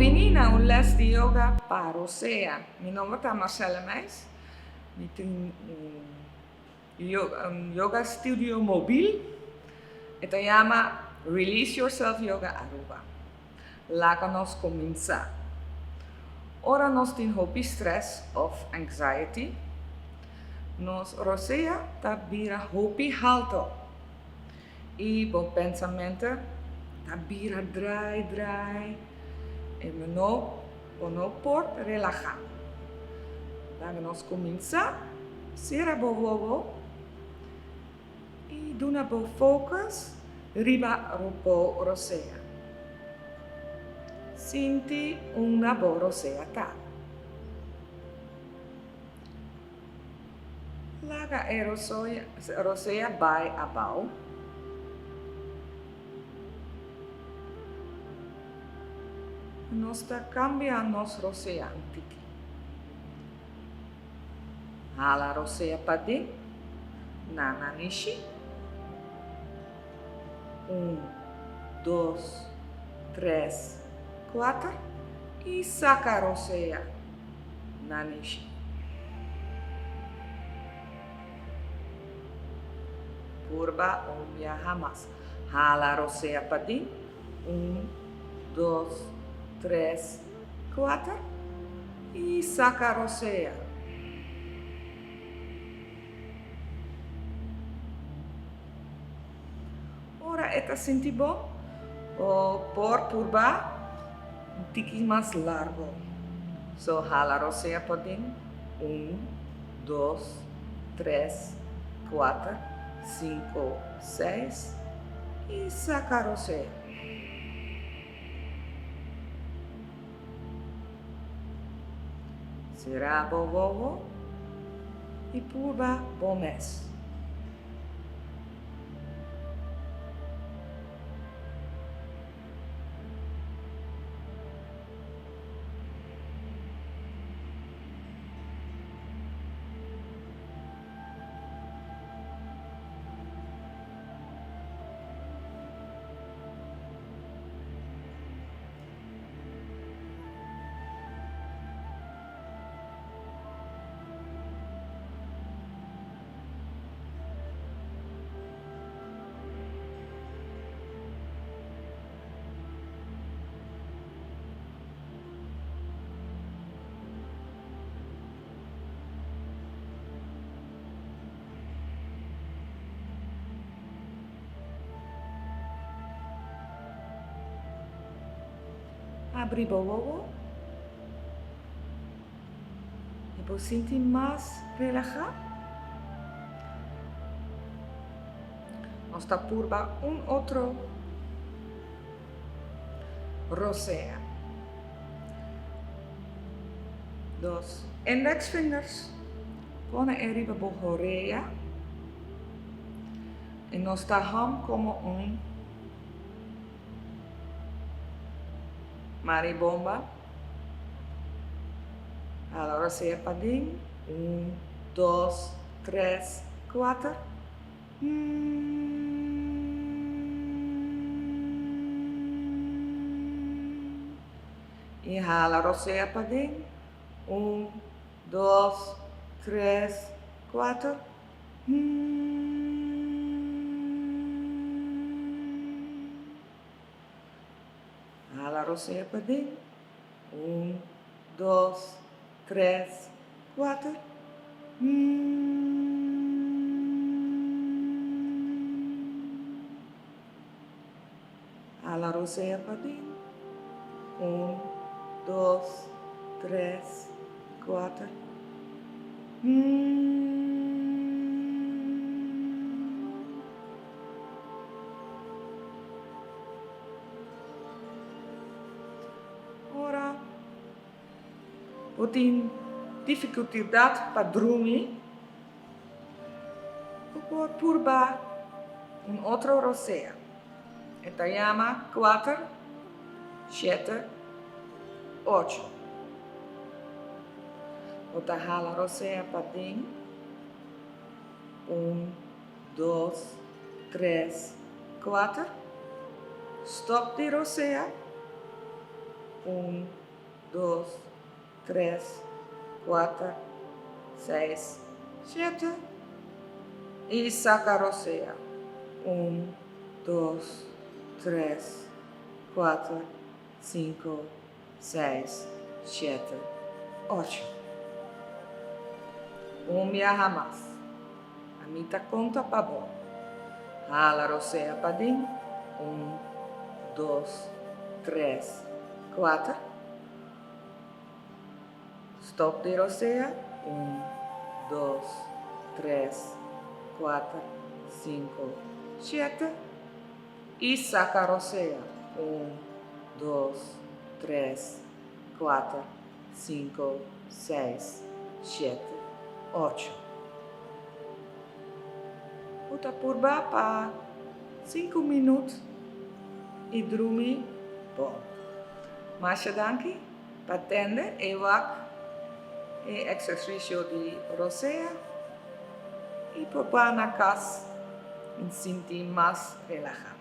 vini na un les de yoga para Rosea. Mi nome é Marcela Mais. Eu tenho um yoga studio móvel. E se chama Release Yourself Yoga Aruba. Lá que nós começamos. Ora nós temos hope stress of anxiety. Nos Rosea tá vira hope alto. E o pensamento tá vira dry. E não pode relaxar. Lá nós começamos, será bobo e duna bo focus riba ropo rosea. Sinti una bo rosea tá. Laga e rosea by abau. Nós está cambiando nosso rosea antigo. Hala rosea padi, nana nishi. 2, 3, 4 e saca rosea nanishi. Purba umbia hamas. Hala rosea padi, 1, 2, 3, 4 e saca rosea. Ora eta senti bom, o por purba um tique mais largo. So hala rosea podem 1, 2, 3, 4, 5, 6 e saca rosea. Será bobo e purba bom mês. Abri bobo e vou sentir mais relaxado. Nós está purba outro rosea. 2 index fingers põe arriba bo horeia e nós está como maribomba. Allora se padin 1, 2, 3, 4 e hala rosea padin 1, 2, 3, 4 hala rosea padin 1, 2, 3, 4 hala rosea padin 1, 2, 3, 4 Ora tem dificuldade para dormir, pode purba outro rosea. Esta chama 4, 7, 8. Outra hala rosea patim. 1, 2, 3, 4. Stop de rosea. 1, 2, 3, 4, 6, 7. Y saca rocea. 1, 2, 3, 4, 5, 6, 7, 8. Viaja más. A mitad conta para bom. Jala rocea para dentro. 1, 2, 3, 4. Stop de rocea. 1, 2, 3, 4, 5, 7. Y saca rocea. 1, 2, 3, 4, 5, 6, 7, 8. Puta purba para 5 minutos e dormir bom. Mas danke para atender e exercício de rocea e para na casa e sentir mais relajado.